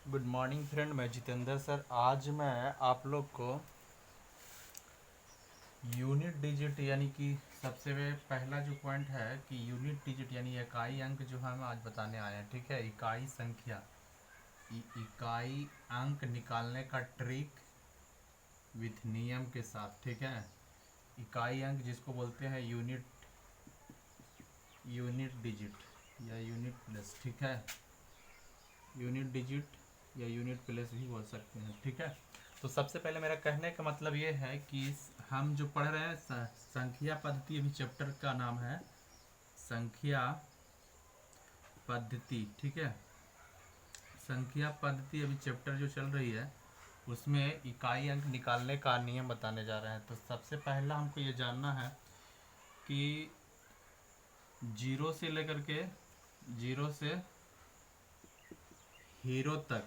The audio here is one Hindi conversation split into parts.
गुड मॉर्निंग फ्रेंड, मैं जितेंद्र सर। आज मैं आप लोग को यूनिट डिजिट यानी कि सबसे पहला जो पॉइंट है कि यूनिट डिजिट यानी इकाई अंक जो हम आज बताने आए हैं। ठीक है, इकाई संख्या, इकाई अंक निकालने का ट्रिक विथ नियम के साथ। ठीक है, इकाई अंक जिसको बोलते हैं यूनिट डिजिट या यूनिट प्लस। ठीक है, यूनिट डिजिट या यूनिट प्लस भी बोल सकते हैं। ठीक है, तो सबसे पहले मेरा कहने का मतलब ये है कि हम जो पढ़ रहे हैं संख्या पद्धति, अभी चैप्टर का नाम है संख्या पद्धति। ठीक है, संख्या पद्धति अभी चैप्टर जो चल रही है उसमें इकाई अंक निकालने का नियम बताने जा रहे हैं। तो सबसे पहला हमको ये जानना है कि जीरो से लेकर के जीरो से हीरो तक,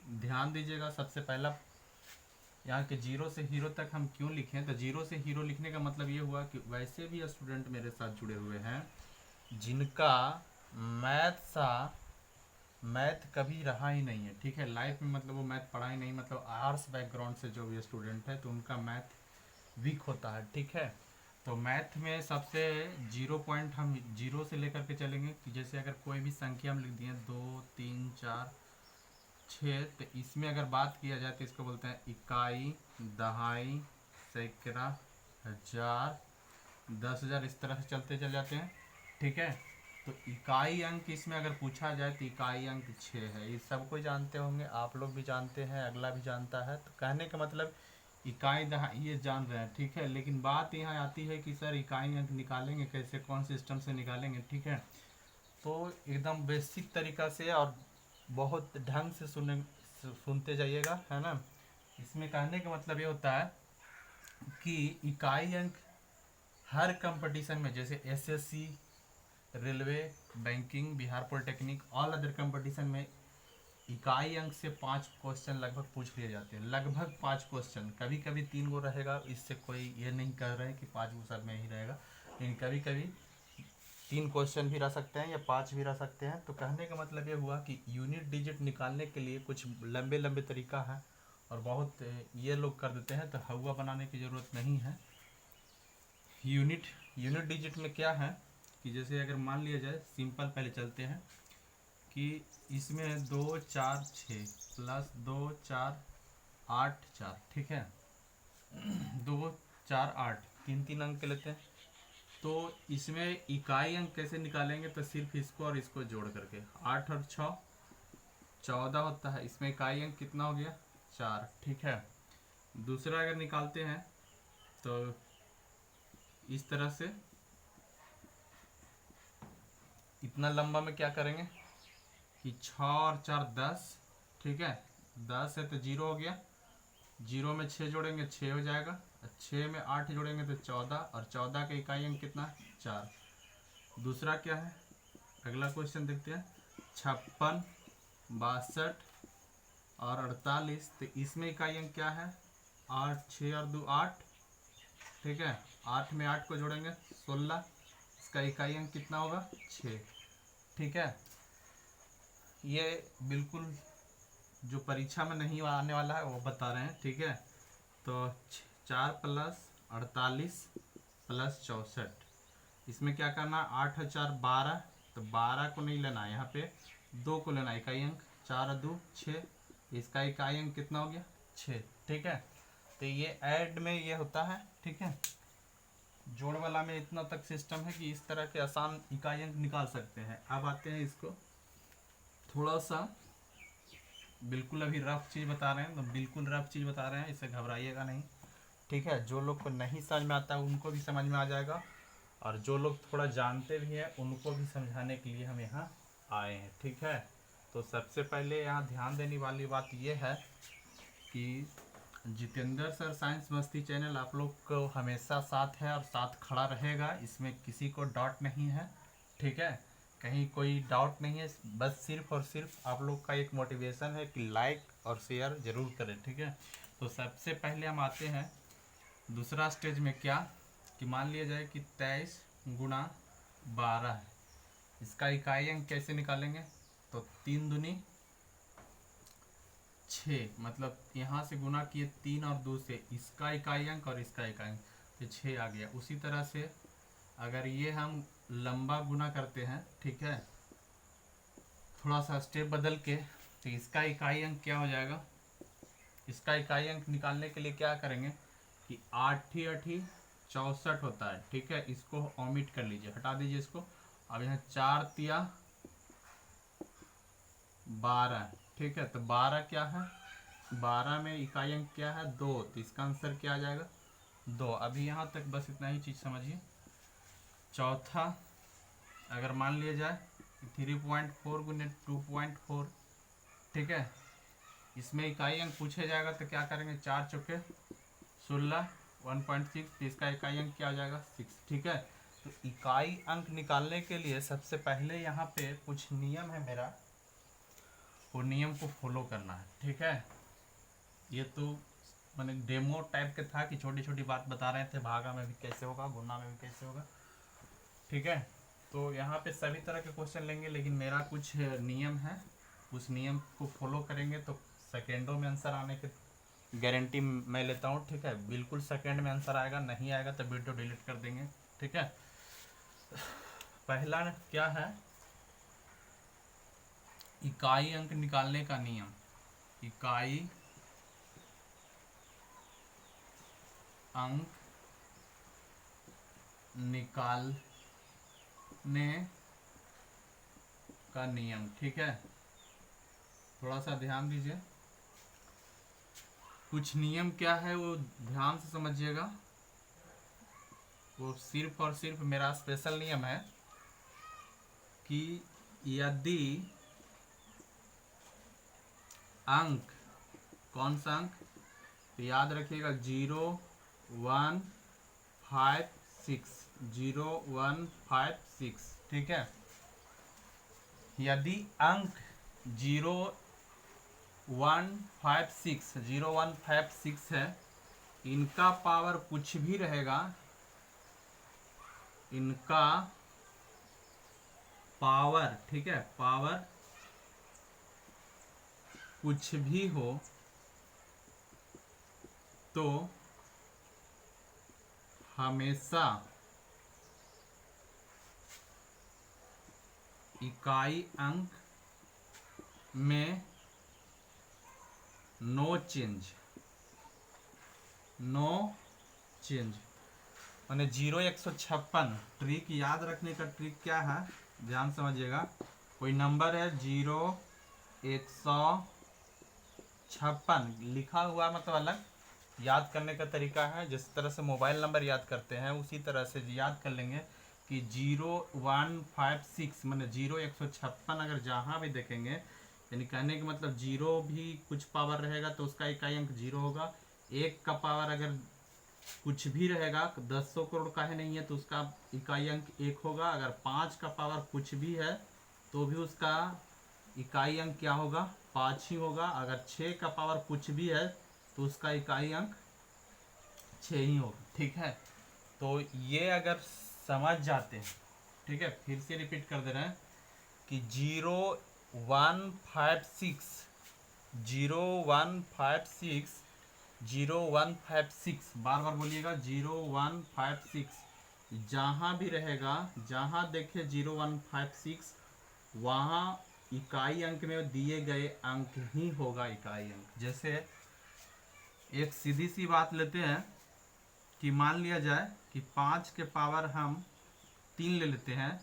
ध्यान दीजिएगा। सबसे पहला यहाँ के जीरो से हीरो तक हम क्यों लिखें, तो जीरो से हीरो लिखने का मतलब ये हुआ कि वैसे भी स्टूडेंट मेरे साथ जुड़े हुए हैं जिनका मैथ कभी रहा ही नहीं है। ठीक है, लाइफ में मतलब वो मैथ पढ़ा ही नहीं, मतलब आर्ट्स बैकग्राउंड से जो भी स्टूडेंट है तो उनका मैथ वीक होता है। ठीक है, तो मैथ में सबसे जीरो पॉइंट हम जीरो से लेकर के चलेंगे कि जैसे अगर कोई भी संख्या हम लिख दिए 2 3 4 6, तो इसमें अगर बात किया जाए तो इसको बोलते हैं इकाई, दहाई, सैकड़ा, हजार, 10,000, इस तरह से चलते चल जाते हैं। ठीक है, तो इकाई अंक इसमें अगर पूछा जाए तो इकाई अंक 6 है। ये सबको जानते होंगे, आप लोग भी जानते हैं, अगला भी जानता है। तो कहने का मतलब इकाई दहाई ये जान रहे हैं। ठीक है, लेकिन बात यहाँ आती है कि सर इकाई अंक निकालेंगे कैसे, कौन सिस्टम से निकालेंगे। ठीक है, तो एकदम बेसिक तरीका से और बहुत ढंग से सुनते जाइएगा, है ना। इसमें कहने का मतलब ये होता है कि इकाई अंक हर कंपटीशन में, जैसे SSC, railway, banking, Bihar polytechnic, all other competition में इकाई अंक से 5 क्वेश्चन लगभग पूछ लिए जाते हैं। लगभग 5 क्वेश्चन, कभी कभी 3 गो रहेगा, इससे कोई ये नहीं कह रहे हैं कि 5 गो सर में ही रहेगा, लेकिन कभी कभी 3 क्वेश्चन भी रह सकते हैं या 5 भी रह सकते हैं। तो कहने का मतलब ये हुआ कि यूनिट डिजिट निकालने के लिए कुछ लंबे लंबे तरीका है और बहुत ये लोग कर देते हैं, तो हवा बनाने की ज़रूरत नहीं है। यूनिट डिजिट में क्या है कि जैसे अगर मान लिया जाए, सिंपल पहले चलते हैं कि इसमें 2 4 6 प्लस 2 4 8 4। ठीक है, 2 4 8 तीन तीन अंक के लेते हैं। तो इसमें इकाई अंक कैसे निकालेंगे, तो सिर्फ इसको और इसको जोड़ करके 8 और 6 14 होता है। इसमें इकाई अंक कितना हो गया, 4। ठीक है, दूसरा अगर निकालते हैं तो इस तरह से, इतना लंबा में क्या करेंगे कि 6 और 4 10। ठीक है, 10 है तो जीरो हो गया, जीरो में 6 जोड़ेंगे 6 हो जाएगा, 6 में 8 जोड़ेंगे तो 14, और 14 का इकाई अंक कितना, 4। दूसरा क्या है, अगला क्वेश्चन देखते हैं, 56 62 और 48। तो इसमें इकाई अंक क्या है, 8, 6 और 2 8। ठीक है, 8 में 8 को जोड़ेंगे 16, इसका इकाई अंक कितना होगा, 6। ठीक है, ये बिल्कुल जो परीक्षा में नहीं आने वाला है वो बता रहे हैं। ठीक है, तो 4 प्लस 48 प्लस 64, इसमें क्या करना, 8 और 4 12, तो 12 को नहीं लेना है, यहाँ पे 2 को लेना है इकाई अंक, 4 और 2 6, इसका इकाई अंक कितना हो गया, 6। ठीक है, तो ये ऐड में ये होता है। ठीक है, जोड़ वाला में इतना तक सिस्टम है कि इस तरह के आसान इकाई अंक निकाल सकते हैं। अब आते हैं इसको थोड़ा सा, बिल्कुल अभी रफ चीज़ बता रहे हैं, तो बिल्कुल रफ चीज़ बता रहे हैं, इससे घबराइएगा नहीं। ठीक है, जो लोग को नहीं समझ में आता है उनको भी समझ में आ जाएगा, और जो लोग थोड़ा जानते भी हैं उनको भी समझाने के लिए हम यहाँ आए हैं। ठीक है, तो सबसे पहले यहाँ ध्यान देने वाली बात यह है कि जितेंद्र सर साइंस मस्ती चैनल आप लोग को हमेशा साथ है और साथ खड़ा रहेगा, इसमें किसी को डाउट नहीं है। ठीक है, कहीं कोई डाउट नहीं है, बस सिर्फ और सिर्फ आप लोग का एक मोटिवेशन है कि लाइक और शेयर ज़रूर करें। ठीक है, तो सबसे पहले हम आते हैं दूसरा स्टेज में, क्या कि मान लिया जाए कि 23 गुणा 12 है, इसका इकाई अंक कैसे निकालेंगे, तो 3 दूनी 6, मतलब यहाँ से गुना किए 3 और 2 से, इसका इकाई अंक और इसका इकाई अंक, तो 6 आ गया। उसी तरह से अगर ये हम लंबा गुना करते हैं, ठीक है, थोड़ा सा स्टेप बदल के, तो इसका इकाई अंक क्या हो जाएगा, इसका इकाई अंक निकालने के लिए क्या करेंगे कि 8 8 64 होता है, ठीक है, इसको ओमिट कर लीजिए, हटा दीजिए इसको। अब यहाँ 4 तिया 12, ठीक है, तो 12 क्या है, 12 में इकाई अंक क्या है 2, तो इसका आंसर क्या आ जाएगा 2। अभी यहाँ तक बस इतना ही चीज़ समझिए। चौथा, अगर मान लिया जाए 3.4 गुने 2.4, ठीक है, इसमें इकाई अंक पूछे जाएगा तो क्या करेंगे, 4 चौके 16, 1.6, तो इसका इकाई अंक क्या हो जाएगा 6, ठीक है। तो इकाई अंक निकालने के लिए सबसे पहले यहाँ पे कुछ नियम है मेरा, वो नियम को फॉलो करना है, ठीक है। ये तो मैंने डेमो टाइप के था कि छोटी छोटी बात बता रहे थे, भागा में भी कैसे होगा, गुना में भी कैसे होगा, ठीक है। तो यहाँ पे सभी तरह के क्वेश्चन लेंगे, लेकिन मेरा कुछ नियम है, उस नियम को फॉलो करेंगे तो सेकेंडों में आंसर आने की गारंटी मैं लेता हूँ, ठीक है। बिल्कुल सेकेंड में आंसर आएगा, नहीं आएगा तो वीडियो डिलीट कर देंगे, ठीक है। पहला क्या है, इकाई अंक निकालने का नियम। इकाई अंक निकालने का नियम, ठीक है। थोड़ा सा ध्यान दीजिए, कुछ नियम क्या है वो ध्यान से समझिएगा। वो सिर्फ और सिर्फ मेरा स्पेशल नियम है कि यदि अंक, कौन सा अंक, तो याद रखिएगा 0 1 5 6, 0 1 5 6, ठीक है। यदि अंक 0 1 5 6, 0 1 5 6 है, इनका पावर कुछ भी रहेगा, इनका पावर, ठीक है, पावर कुछ भी हो तो हमेशा इकाई अंक में नो चेंज, नो चेंज, माने 0 156। ट्रिक याद रखने का ट्रिक क्या है, ध्यान समझिएगा। कोई नंबर है 0 156 लिखा हुआ, मतलब अलग याद करने का तरीका है, जिस तरह से मोबाइल नंबर याद करते हैं उसी तरह से याद कर लेंगे कि 0 1 5 6 मैंने 0 156 अगर जहाँ भी देखेंगे, यानी कहने का मतलब 0 भी कुछ पावर रहेगा तो उसका इकाई अंक 0 होगा। 1 का पावर अगर कुछ भी रहेगा, 10 करोड़ का है नहीं है, तो उसका इकाई अंक 1 होगा। अगर 5 का पावर कुछ भी है तो भी उसका इकाई अंक क्या होगा, 5 ही होगा। अगर 6 का पावर कुछ भी है तो उसका इकाई अंक 6 ही होगा, ठीक है। तो ये अगर समझ जाते हैं, ठीक है, फिर से रिपीट कर दे रहे हैं कि 0 1 5 6, 0 1 5 6, 0 1 5 6, बार बार बोलिएगा 0 1 5 6, जहाँ भी रहेगा, जहाँ देखे 0 1 5 6, वहाँ इकाई अंक में दिए गए अंक ही होगा इकाई अंक। जैसे एक सीधी सी बात लेते हैं कि मान लिया जाए कि 5 के पावर हम 3 ले लेते हैं,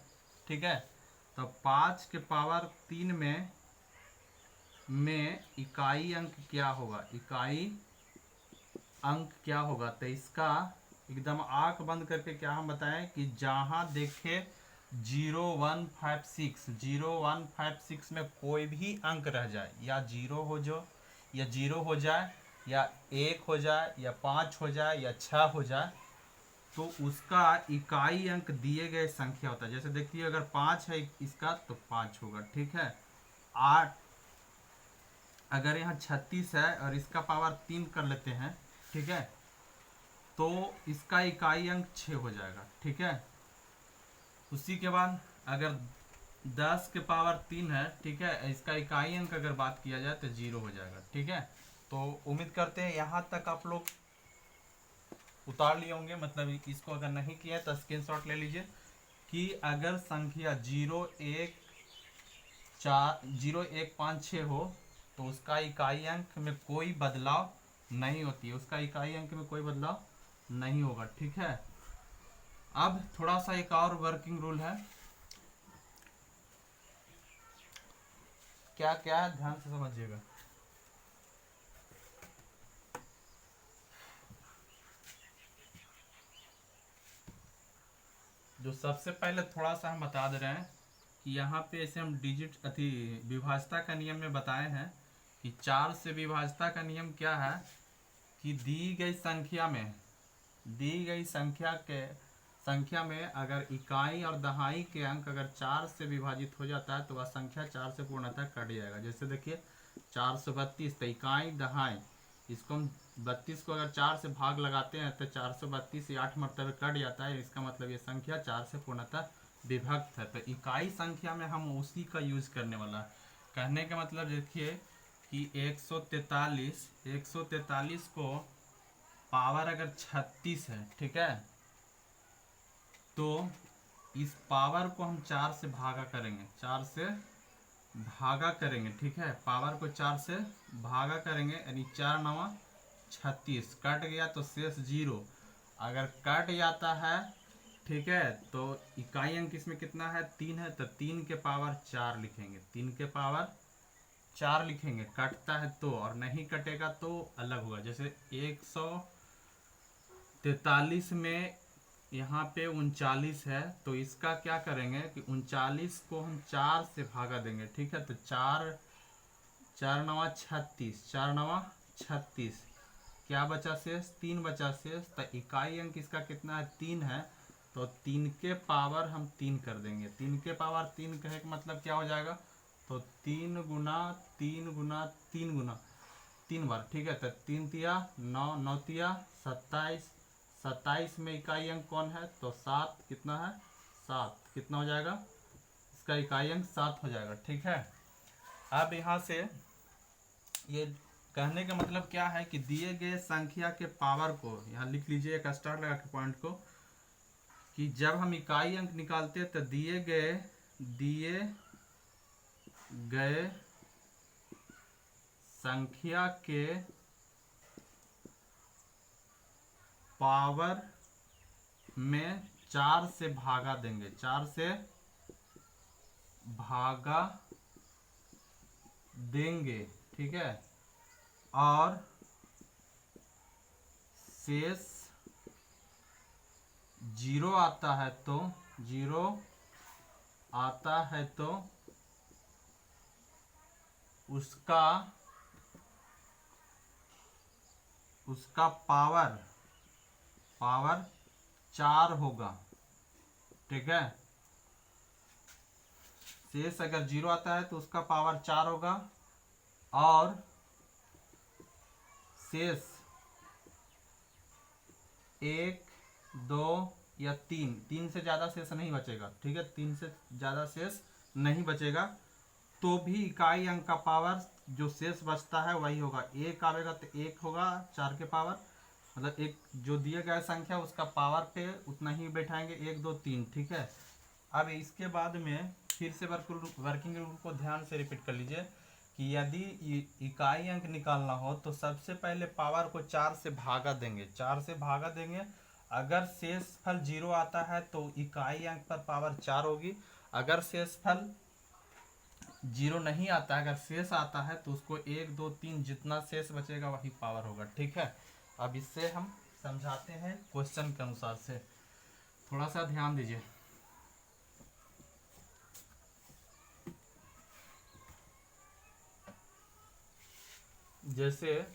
ठीक है, तो 5 के पावर 3 में इकाई अंक क्या होगा, इकाई अंक क्या होगा, तो इसका एकदम आंख बंद करके क्या हम बताएं कि जहां देखे 0 1 5 6, 0 1 5 6 में कोई भी अंक रह जाए, या 0 हो जो, या 0 हो जाए, या 1 हो जाए, या 5 हो जाए, या 6 हो जाए, तो उसका इकाई अंक दिए गए संख्या होता है। जैसे देखिए अगर 5 है इसका तो 5 होगा, ठीक है। 8, अगर यहाँ 36 है और इसका पावर 3 कर लेते हैं, ठीक है, तो इसका इकाई अंक 6 हो जाएगा, ठीक है। उसी के बाद अगर 10 के पावर 3 है, ठीक है। इसका इकाई अंक अगर बात किया जाए तो 0 हो जाएगा, ठीक है। तो उम्मीद करते हैं यहाँ तक आप लोग उतार लिए होंगे, मतलब इसको अगर नहीं किया तो स्क्रीनशॉट ले लीजिए कि अगर संख्या 0 1 5 6 हो तो उसका इकाई अंक में कोई बदलाव नहीं होती है, उसका इकाई अंक में कोई बदलाव नहीं होगा, ठीक है। अब थोड़ा सा एक और वर्किंग रूल है, क्या क्या है ध्यान से समझिएगा। जो सबसे पहले थोड़ा सा हम बता दे रहे हैं कि यहाँ पे ऐसे हम डिजिट अति विभाज्यता का नियम में बताए हैं कि 4 से विभाज्यता का नियम क्या है कि दी गई संख्या में अगर इकाई और दहाई के अंक अगर 4 से विभाजित हो जाता है तो वह संख्या 4 से पूर्णतः कट जाएगा। जैसे देखिए 432 तो इकाई दहाई, इसको हम 32 को अगर 4 से भाग लगाते हैं तो 432 8 मरतबे कट जाता है, इसका मतलब ये संख्या 4 से पूर्णतः विभक्त है। तो इकाई संख्या में हम उसी का यूज करने वाला है। कहने का मतलब देखिए कि 143 को पावर अगर 36 है, ठीक है, तो इस पावर को हम 4 से भागा करेंगे, 4 से भागा करेंगे, ठीक है। पावर को 4 से भागा करेंगे यानी 4 9 36, कट गया तो शेष 0। अगर कट जाता है, ठीक है, तो इकाई अंक इसमें कितना है 3 है, तो 3 के पावर 4 लिखेंगे, 3 के पावर 4 लिखेंगे। कटता है तो, और नहीं कटेगा तो अलग होगा। जैसे 143 में यहाँ पे 39 है, तो इसका क्या करेंगे कि 39 को हम 4 से भागा देंगे, ठीक है। तो 4 4 9 36, 4 9 36, क्या बचा शेष 3 बचा शेष। तो इकाई अंक इसका कितना है 3 है, तो 3 के पावर हम 3 कर देंगे। 3 के पावर 3 कहे का मतलब क्या हो जाएगा, तो 3 गुना 3 गुना 3 गुना 3 बार, ठीक है। तो 3 तिया 9, 9 तिया 27, 27 में इकाई अंक कौन है, तो 7, कितना है 7, कितना हो जाएगा इसका इकाई अंक 7 हो जाएगा, ठीक है। अब यहाँ से ये कहने का मतलब क्या है कि दिए गए संख्या के पावर को यहाँ लिख लीजिए एक स्टार लगा के पॉइंट को, कि जब हम इकाई अंक निकालते हैं तो दिए गए संख्या के पावर में 4 से भागा देंगे, 4 से भागा देंगे, ठीक है। और शेष 0 आता है तो 0 आता है तो उसका पावर 4 होगा, ठीक है। शेष अगर 0 आता है तो उसका पावर 4 होगा, और शेष 1 2 या 3 से ज्यादा शेष नहीं बचेगा, ठीक है। 3 से ज्यादा शेष नहीं बचेगा तो भी इकाई अंक का पावर जो शेष बचता है वही होगा। 1 आवेगा तो 1 होगा 4 के पावर, मतलब एक जो दिया गया संख्या उसका पावर पे उतना ही बैठाएंगे, 1 2 3, ठीक है। अब इसके बाद में फिर से वर्किंग रूल को ध्यान से रिपीट कर लीजिए कि यदि इकाई अंक निकालना हो तो सबसे पहले पावर को 4 से भागा देंगे, 4 से भागा देंगे। अगर शेषफल 0 आता है तो इकाई अंक पर पावर 4 होगी। अगर शेषफल 0 नहीं आता, अगर शेष आता है तो उसको 1 2 3 जितना शेष बचेगा वही पावर होगा, ठीक है। अब इससे हम समझाते हैं क्वेश्चन के अनुसार से, थोड़ा सा ध्यान दीजिए। जैसे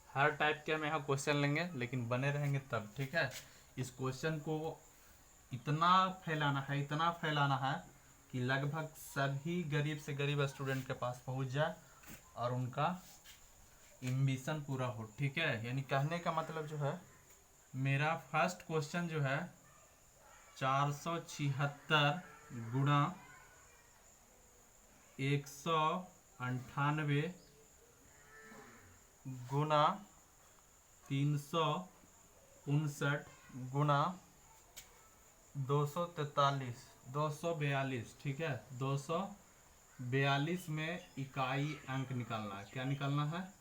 हर टाइप के हम यहाँ क्वेश्चन लेंगे लेकिन बने रहेंगे तब, ठीक है। इस क्वेश्चन को इतना फैलाना है कि लगभग सभी गरीब से गरीब स्टूडेंट के पास पहुंच जाए और उनका एम्बिशन पूरा हो, ठीक है। यानी कहने का मतलब जो है, मेरा फर्स्ट क्वेश्चन जो है 476 गुणा 198 गुणा 359 गुणा 242, ठीक है। 242 में इकाई अंक निकालना है। क्या निकालना है?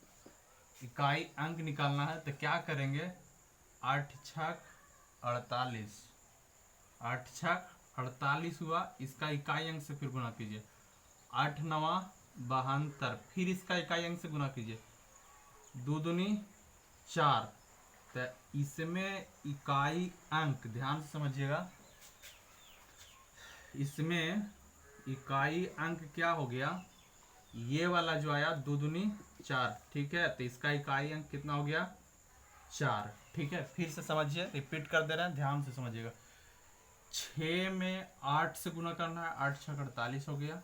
इकाई अंक निकालना है। तो क्या करेंगे? 8 छक 48, 8 छक 48 हुआ। इसका इकाई अंक से फिर गुणा कीजिए, 8 नवा 72, फिर इसका इकाई अंक से गुणा कीजिए, 2 दूनी 4। तो इसमें इकाई अंक, ध्यान से समझिएगा, इसमें इकाई अंक क्या हो गया? ये वाला जो आया 2 दूनी 4, ठीक है। तो इसका इकाई अंक कितना हो गया? 4, ठीक है। फिर से समझिए, रिपीट कर दे रहे हैं, ध्यान से समझिएगा। 6 में 8 से गुणा करना है, 8 छक 48 हो गया।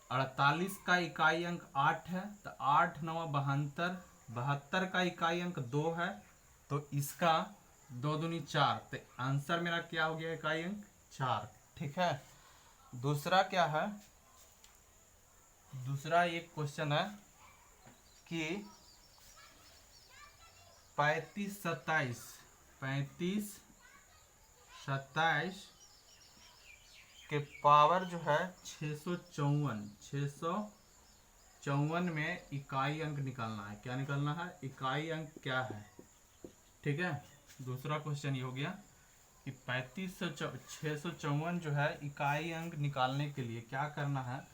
48 का इकाई अंक 8 है, तो 8 नवा 72, 72 का इकाई अंक 2 है, तो इसका 2 दूनी 4। तो आंसर मेरा क्या हो गया? इकाई अंक 4, ठीक है। दूसरा क्या है? दूसरा एक क्वेश्चन है कि 35 27 के पावर जो है 654 में इकाई अंक निकालना है। क्या निकालना है? इकाई अंक क्या है, ठीक है। दूसरा क्वेश्चन ये हो गया कि 654 जो है इकाई अंक निकालने के लिए क्या करना है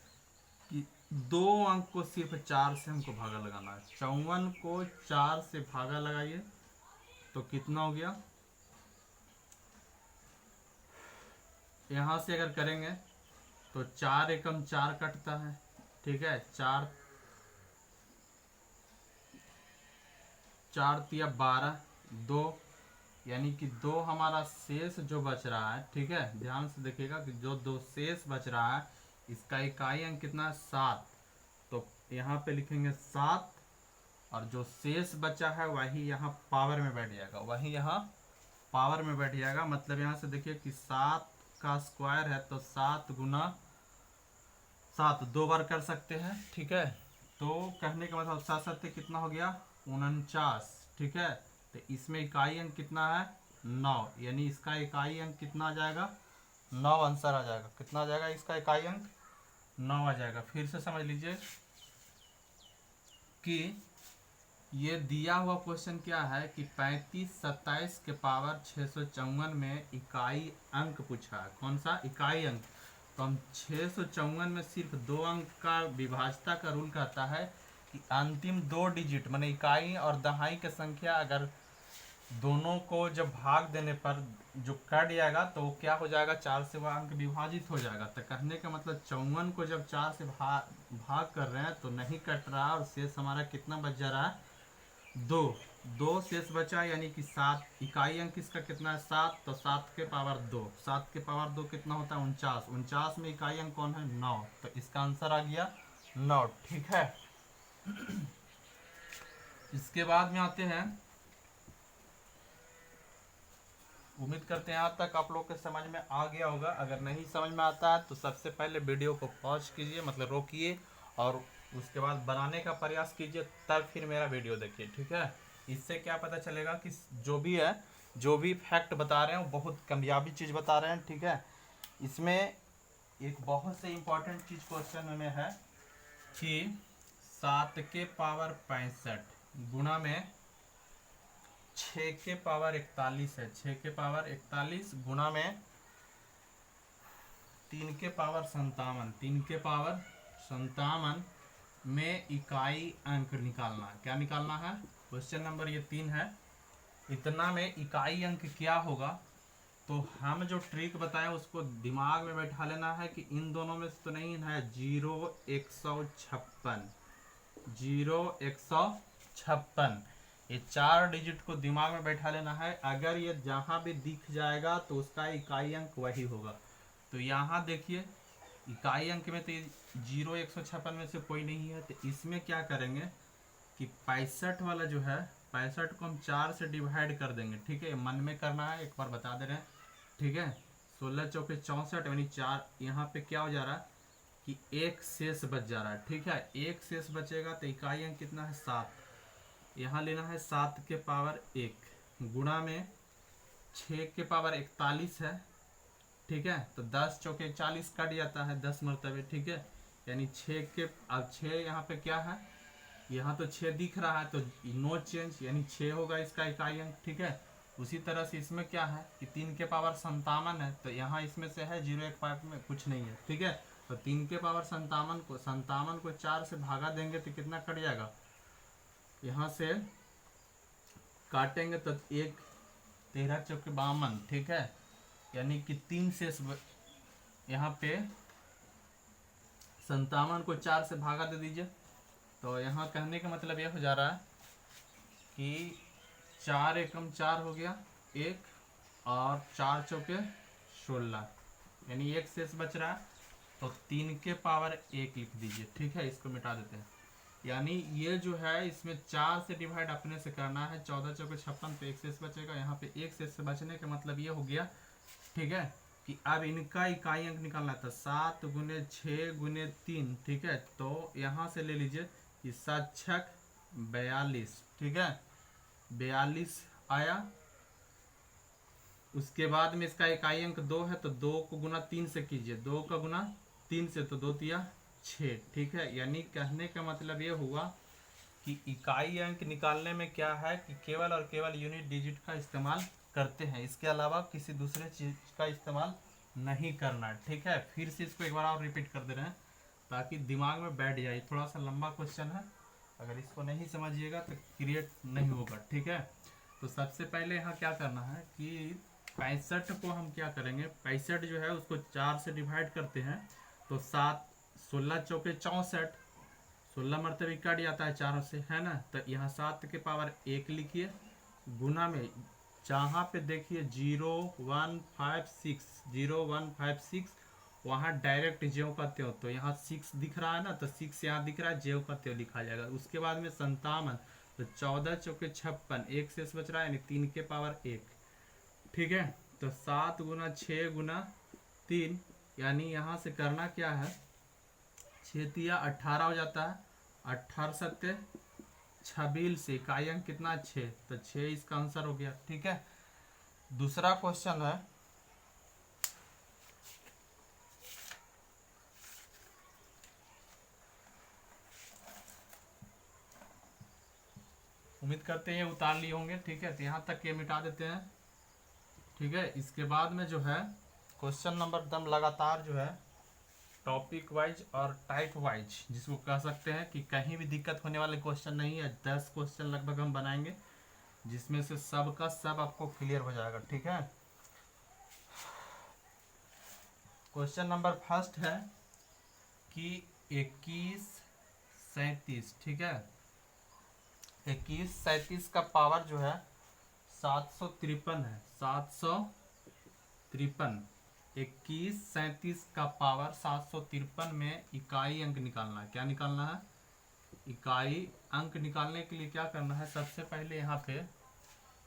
कि 2 अंक को सिर्फ 4 से हमको भागा लगाना है। 54 को 4 से भागा लगाइए तो कितना हो गया? यहाँ से अगर करेंगे तो 4 एकम 4 कटता है, ठीक है। 4 तिया 12, 2, यानी कि 2 हमारा शेष जो बच रहा है, ठीक है। ध्यान से देखिएगा कि जो 2 शेष बच रहा है इसका इकाई अंक कितना है? 7। तो यहाँ पे लिखेंगे 7, और जो शेष बचा है वही यहाँ पावर में बैठ जाएगा, वही यहाँ पावर में बैठ जाएगा। मतलब यहाँ से देखिए कि 7 का स्क्वायर है, तो 7 गुना 7 2 बार कर सकते हैं, ठीक है। तो कहने का मतलब 7 7 कितना हो गया? 49, ठीक है। तो इसमें इकाई अंक कितना है? 9, यानी इसका इकाई अंक कितना आ जाएगा? 9 आंसर आ जाएगा। कितना आ जाएगा? इसका इकाई अंक 9 आ जाएगा। फिर से समझ लीजिए कि ये दिया हुआ क्वेश्चन क्या है कि 35 27 के पावर 654 में इकाई अंक पूछा है। कौन सा? इकाई अंक। तो हम 654 में सिर्फ 2 अंक का विभाज्यता का रूल कहता है कि अंतिम 2 डिजिट माने इकाई और दहाई की संख्या अगर दोनों को जब भाग देने पर जो कट जाएगा तो वो क्या हो जाएगा? 4 से वह अंक विभाजित हो जाएगा। तो कहने का मतलब 54 को जब 4 से भाग कर रहे हैं तो नहीं कट रहा, और शेष हमारा कितना बच जा रहा है? 2 शेष बचा, यानी कि 7। इकाई अंक इसका कितना है? 7। तो 7 के पावर 2, 7 के पावर 2 कितना होता है? 49। 49 में इकाई अंक कौन है? 9। तो इसका आंसर आ गया 9, ठीक है। इसके बाद में आते हैं, उम्मीद करते हैं यहाँ तक आप लोग के समझ में आ गया होगा। अगर नहीं समझ में आता है तो सबसे पहले वीडियो को पॉज कीजिए, मतलब रोकिए, और उसके बाद बनाने का प्रयास कीजिए, तब फिर मेरा वीडियो देखिए, ठीक है। इससे क्या पता चलेगा कि जो भी है, जो भी फैक्ट बता रहे हैं वो बहुत कामयाबी चीज़ बता रहे हैं, ठीक है। इसमें एक बहुत से इम्पोर्टेंट चीज़ क्वेश्चन में है कि 7 के पावर 65 गुणा में 6 के पावर 41 है। 6 के पावर 41 गुणा में 3 के पावर 57, 3 के पावर 57 में इकाई अंक निकालना है। क्या निकालना है? क्वेश्चन नंबर ये 3 है। इतना में इकाई अंक क्या होगा? तो हम जो ट्रिक बताएं उसको दिमाग में बैठा लेना है कि इन दोनों में से तो नहीं है। 0 156, 0 156, ये 4 डिजिट को दिमाग में बैठा लेना है। अगर ये जहाँ भी दिख जाएगा तो उसका इकाई अंक वही होगा। तो यहाँ देखिए इकाई अंक में तो 0 156 में से कोई नहीं है, तो इसमें क्या करेंगे कि 65 वाला जो है, 65 को हम 4 से डिवाइड कर देंगे, ठीक है। मन में करना है, एक बार बता दे रहे हैं, ठीक है। 16 चौके 64, यानी 4, यहाँ पे क्या हो जा रहा है कि एक शेष बच जा रहा है। ठीक है, एक शेष बचेगा तो इकाई अंक कितना है 7, यहाँ लेना है 7 के पावर 1 गुणा में 6 के पावर 41 है। ठीक है, तो 10 चौके 40 कट जाता है 10 मरतबे। ठीक है, यानी 6 के, अब 6 यहाँ पे क्या है, यहाँ तो 6 दिख रहा है तो नो चेंज, यानी 6 होगा इसका इकाई अंक। ठीक है, उसी तरह से इसमें क्या है कि 3 के पावर 57 है, तो यहाँ इसमें से है 0 1 5 में कुछ नहीं है। ठीक है, तो 3 के पावर 57 को 4 से भागा देंगे तो कितना कट जाएगा, यहाँ से काटेंगे तो 1 13 चौके 52। ठीक है, यानी कि 3 शेष यहाँ पे 57 को 4 से भागा दे दीजिए, तो यहाँ कहने का मतलब ये हो जा रहा है कि 4 एकम 4 हो गया 1, और 4 चौके 16, यानी एक शेष बच रहा है, तो 3 के पावर 1 लिख दीजिए। ठीक है, इसको मिटा देते हैं, यानी ये जो है इसमें 4 से डिवाइड अपने से करना है, 14 चौके 56 पे एक शेष बचेगा, यहाँ पे एक शेष से बचने का मतलब ये हो गया। ठीक है, कि अब इनका इकाई अंक निकालना था 7 गुने 6 गुने 3। ठीक है, तो यहाँ से ले लीजिए कि 7 छक 42। ठीक है, 42 आया। उसके बाद में इसका इकाई अंक 2 है, तो 2 को गुना 3 से कीजिए, 2 का गुना 3 से, तो 2 तिया 6। ठीक है, यानी कहने का मतलब ये हुआ कि इकाई अंक निकालने में क्या है कि केवल और केवल यूनिट डिजिट का इस्तेमाल करते हैं, इसके अलावा किसी दूसरे चीज का इस्तेमाल नहीं करना। ठीक है, फिर से इसको एक बार और रिपीट कर दे रहे हैं ताकि दिमाग में बैठ जाए। थोड़ा सा लंबा क्वेश्चन है, अगर इसको नहीं समझिएगा तो क्रिएट नहीं होगा। ठीक है, तो सबसे पहले यहाँ क्या करना है कि 65 को हम क्या करेंगे, 65 जो है उसको 4 से डिवाइड करते हैं, तो 7 16 चौके 64, 16 मरतबे कट जाता है 4 से, है ना, तो यहाँ 7 के पावर 1 लिखिए, गुना में जहाँ पे देखिए 0156 वहाँ डायरेक्ट ज्यों का त्यों, तो यहाँ 6 दिख रहा है ना, तो 6 यहाँ दिख रहा है, ज्यों का त्यों लिखा जाएगा। उसके बाद में 57, तो 14 चौके 56, एक शेष बच रहा है, यानी 3 के पावर 1। ठीक है, तो 7 गुना 6 गुना 3, यानी यहाँ से करना क्या है, 6 तिया 18 हो जाता है, 18 सत्ते 26 से इकाई अंक कितना 6, तो 6 इसका आंसर हो गया। ठीक है, दूसरा क्वेश्चन है, उम्मीद करते हैं ये उतार लिए होंगे। ठीक है, तो यहाँ तक ये मिटा देते हैं। ठीक है, इसके बाद में जो है क्वेश्चन नंबर एकदम लगातार जो है टॉपिक वाइज और टाइप वाइज, जिसको कह सकते हैं कि कहीं भी दिक्कत होने वाले क्वेश्चन नहीं है। 10 क्वेश्चन लगभग हम बनाएंगे, जिसमें से सब का सब आपको क्लियर हो जाएगा। ठीक है, क्वेश्चन नंबर फर्स्ट है कि 21 37। ठीक है, 21 37 का पावर जो है 753 है, 753। 21 37 का पावर 753 में इकाई अंक निकालना है। क्या निकालना है, इकाई अंक निकालने के लिए क्या करना है, सबसे पहले यहाँ पे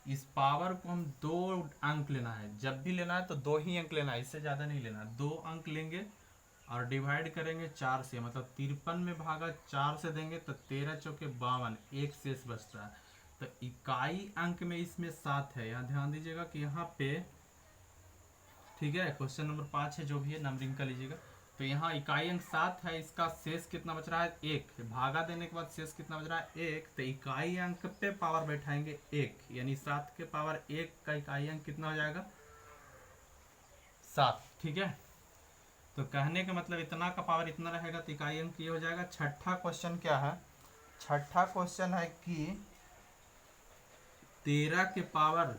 इस पावर को हम 2 अंक लेना है, जब भी लेना है तो 2 ही अंक लेना है, इससे ज़्यादा नहीं लेना है। 2 अंक लेंगे और डिवाइड करेंगे 4 से, मतलब 53 में भागा 4 से देंगे तो 13 चौके 52, एक शेष बचता है। तो इकाई अंक में इसमें 7 है, यहाँ ध्यान दीजिएगा कि यहाँ पे, ठीक है, क्वेश्चन नंबर 5 है, जो भी है नंबरिंग कर लीजिएगा। तो यहाँ इकाई अंक 7 है, इसका शेष कितना बच रहा है 1, भागा देने के बाद शेष कितना बच रहा है 1, तो इकाई अंक पे पावर बैठाएंगे 1, यानी 7 के पावर 1 का इकाई अंक कितना हो जाएगा 7। ठीक है, तो कहने का मतलब इतना का पावर इतना रहेगा तो इकाई अंक ये हो जाएगा। छठा क्वेश्चन क्या है, छठा क्वेश्चन है कि 13 के पावर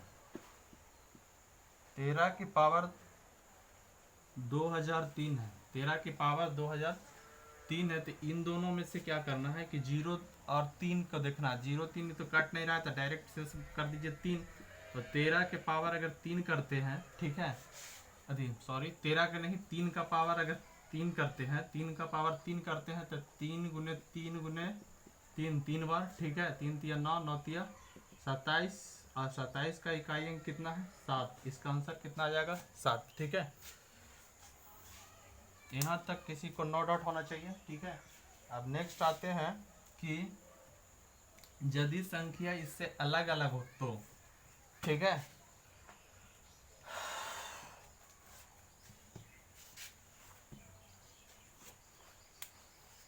2003 है, 13 की पावर 2003 है, तो इन दोनों में से क्या करना है कि 0 और 3 को देखना है। 0 3 तो कट नहीं रहा है, तो डायरेक्ट से कर दीजिए 3, तो 13 के पावर अगर 3 करते हैं, ठीक है, सॉरी 13 का नहीं, 3 का पावर अगर 3 करते हैं, 3 का पावर 3 करते हैं, तो 3 गुने 3 गुने 3 3 बार। ठीक है, 3 तिया 9, 9 तिया 27, और 27 का इकाई अंक कितना है 7, इसका आंसर कितना आ जाएगा 7। ठीक है, यहाँ तक किसी को नो डाउट होना चाहिए। ठीक है, अब नेक्स्ट आते हैं कि यदि संख्या इससे अलग अलग हो तो। ठीक है,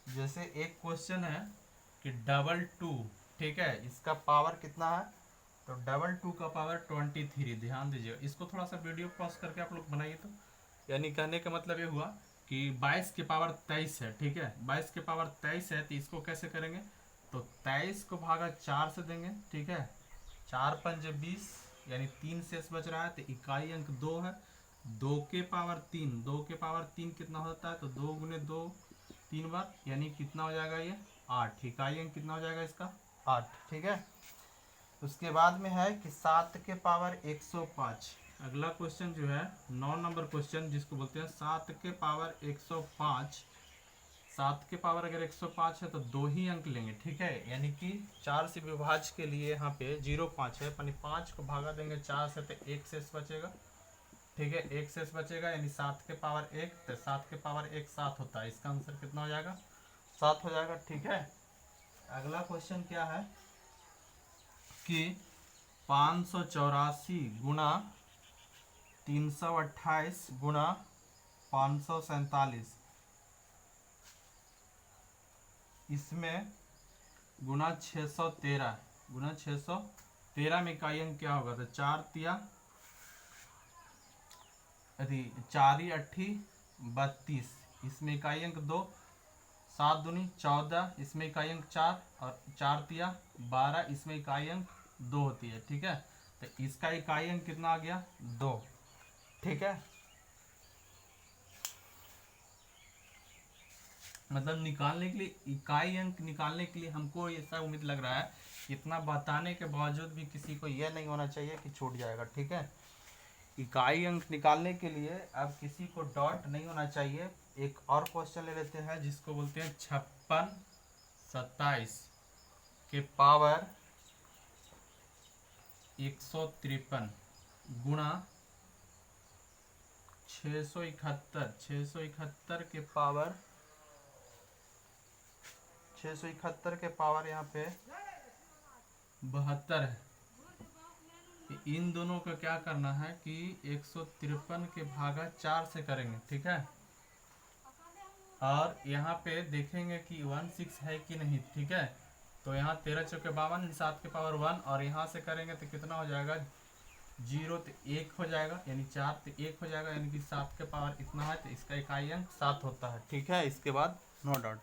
जैसे एक क्वेश्चन है कि 222, ठीक है, इसका पावर कितना है, तो 222 का पावर 23। ध्यान दीजिए, इसको थोड़ा सा वीडियो पॉज करके आप लोग बनाइए। तो यानी कहने का मतलब ये हुआ कि 22 के पावर 23 है। ठीक है, 22 के पावर 23 है, तो इसको कैसे करेंगे, तो 23 को भागा 4 से देंगे। ठीक है, 4 पंजे 20, यानी 3 शेष बच रहा है, तो इकाई अंक 2 है। 2 के पावर 3, 2 के पावर 3 कितना होता है, तो 2 गुने 2 3 बार, यानी कितना हो जाएगा ये 8। इकाई अंक कितना हो जाएगा इसका 8। ठीक है, उसके बाद में है कि 7 के पावर 105। अगला क्वेश्चन जो है 9 नंबर क्वेश्चन, जिसको बोलते हैं 7 के पावर 105। 7 के पावर अगर 105 है तो 2 ही अंक लेंगे। ठीक है, यानी कि 4 से विभाज्य के लिए यहाँ पे 0.5 है, यानी 5 को भागा देंगे 4 से तो 1 शेष बचेगा। ठीक है, 1 शेष बचेगा, यानी 7 के पावर 1, तो 7 के पावर 1 7 होता है, इसका आंसर कितना हो जाएगा 7 हो जाएगा। ठीक है, अगला क्वेश्चन क्या है कि 584 गुना 328 गुना 547, इसमें गुना 613, गुना 613 में इकाई अंक क्या होगा, तो 4 तिया 4 अट्ठी 32, इसमें इकाई अंक 2, 7 दूनी 14, इसमें इकाई अंक 4, और 4 तिया 12, इसमें इकाई अंक 2 होती है। ठीक है, तो इसका इकाई अंक कितना आ गया 2। ठीक है, मतलब निकालने के लिए, इकाई अंक निकालने के लिए हमको ऐसा उम्मीद लग रहा है, इतना बताने के बावजूद भी किसी को यह नहीं होना चाहिए कि छूट जाएगा। ठीक है, इकाई अंक निकालने के लिए अब किसी को डॉट नहीं होना चाहिए। एक और क्वेश्चन ले लेते हैं, जिसको बोलते हैं 56 27 के पावर 153 गुणा 671, 671 के पावर 671 के पावर यहाँ पे 72 है। इन दोनों का क्या करना है कि 153 के भागा 4 से करेंगे। ठीक है, और यहाँ पे देखेंगे कि 16 है कि नहीं। ठीक है, तो यहाँ 13 चौके 52, 7 के पावर 1, और यहाँ से करेंगे तो कितना हो जाएगा 0, तो 1 हो जाएगा, यानी 4 तो 1 हो जाएगा, यानी कि 7 के पावर इतना है, तो इसका इकाई अंक 7 होता है। ठीक है, इसके बाद नो डाउट।